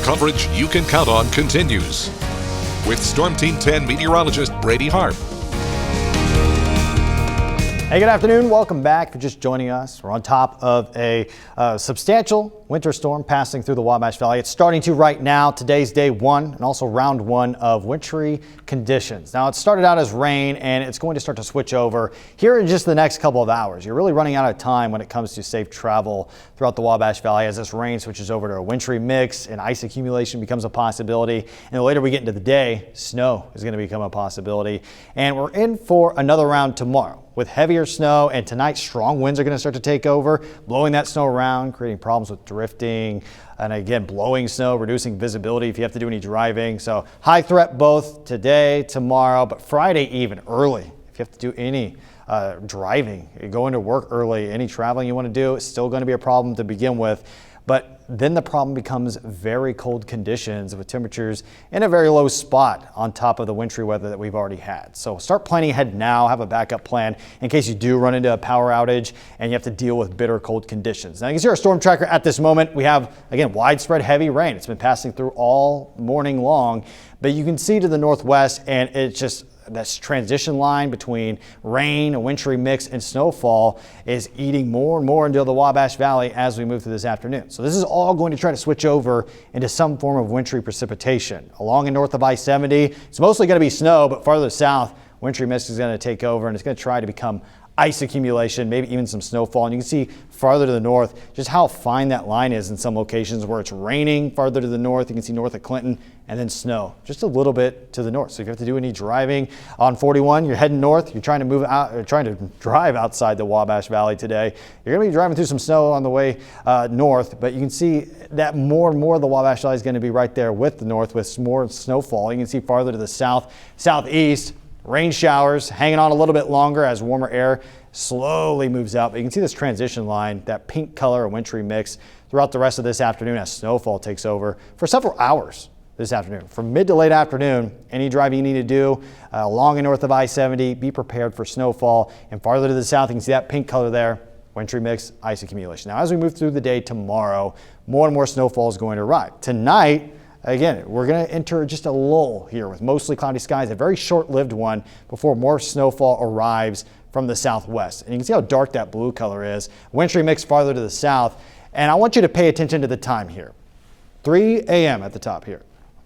Coverage you can count on continues. With Storm Team 10 meteorologist Brady Harp. Hey, good afternoon. Welcome back. If you're just joining us, we're on top of a substantial winter storm passing through the Wabash Valley. It's starting to right now. Today's day one and also round one of wintry conditions. Now, it started out as rain and it's going to start to switch over here in just the next couple of hours. You're really running out of time when it comes to safe travel throughout the Wabash Valley as this rain switches over to a wintry mix and ice accumulation becomes a possibility. And the later we get into the day, snow is going to become a possibility. And we're in for another round tomorrow with heavier snow, and tonight strong winds are going to start to take over, blowing that snow around, creating problems with drifting, and again, blowing snow, reducing visibility if you have to do any driving. So high threat both today, tomorrow, but Friday even early. If you have to do any driving, going to work early, any traveling you want to do, it's still going to be a problem to begin with. But then the problem becomes very cold conditions with temperatures in a very low spot on top of the wintry weather that we've already had. So start planning ahead now, have a backup plan in case you do run into a power outage and you have to deal with bitter cold conditions. Now you can see our storm tracker at this moment. We have, again, widespread heavy rain. It's been passing through all morning long, but you can see to the northwest and it's just this transition line between rain, a wintry mix, and snowfall is eating more and more into the Wabash Valley as we move through this afternoon. So this is all going to try to switch over into some form of wintry precipitation. Along and north of I-70, it's mostly going to be snow, but farther south, wintry mist is going to take over and it's going to try to become ice accumulation, maybe even some snowfall. And you can see farther to the north just how fine that line is in some locations where it's raining farther to the north. You can see north of Clinton and then snow just a little bit to the north. So if you have to do any driving on 41, you're heading north, you're trying to move out, or trying to drive outside the Wabash Valley today. You're going to be driving through some snow on the way north, but you can see that more and more of the Wabash Valley is going to be right there with the north with more snowfall. You can see farther to the south, southeast, rain showers hanging on a little bit longer as warmer air slowly moves out. But you can see this transition line, that pink color, a wintry mix throughout the rest of this afternoon as snowfall takes over for several hours this afternoon. From mid to late afternoon, any driving you need to do along and north of I-70, be prepared for snowfall. And farther to the south, you can see that pink color there, wintry mix, ice accumulation. Now, as we move through the day tomorrow, more and more snowfall is going to arrive. Tonight, again, we're going to enter just a lull here with mostly cloudy skies, a very short-lived one before more snowfall arrives from the southwest. And you can see how dark that blue color is. Wintry mix farther to the south. And I want you to pay attention to the time here. 3 a.m. at the top here.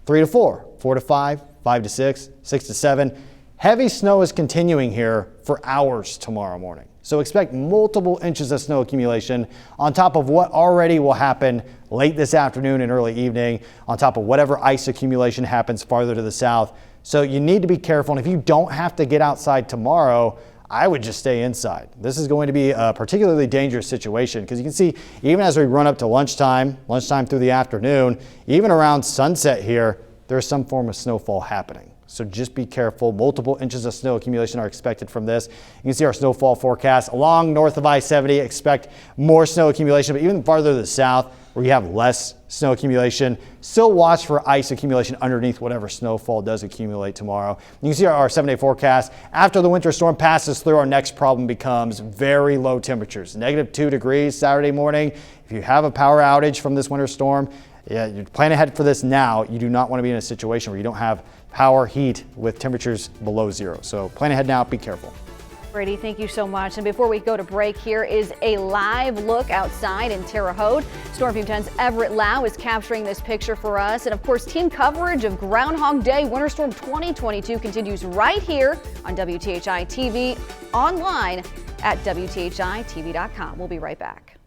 3 to 4, 4 to 5, 5 to 6, 6 to 7. Heavy snow is continuing here for hours tomorrow morning. So expect multiple inches of snow accumulation on top of what already will happen late this afternoon and early evening, on top of whatever ice accumulation happens farther to the south. So you need to be careful. And if you don't have to get outside tomorrow, I would just stay inside. This is going to be a particularly dangerous situation because you can see even as we run up to lunchtime through the afternoon, even around sunset here, there's some form of snowfall happening. So just be careful. Multiple inches of snow accumulation are expected from this. You can see our snowfall forecast along north of I-70. Expect more snow accumulation, but even farther to the south where you have less snow accumulation, still watch for ice accumulation underneath whatever snowfall does accumulate tomorrow. You can see our 7-day forecast. After the winter storm passes through, our next problem becomes very low temperatures. -2 degrees Saturday morning. If you have a power outage from this winter storm, yeah, you plan ahead for this now. You do not want to be in a situation where you don't have power, heat with temperatures below zero. So plan ahead now, be careful. Brady, thank you so much. And before we go to break, here is a live look outside in Terre Haute. Storm Team 10's Everett Lau is capturing this picture for us. And of course, team coverage of Groundhog Day Winter Storm 2022 continues right here on WTHI-TV, online at WTHI-TV.com. We'll be right back.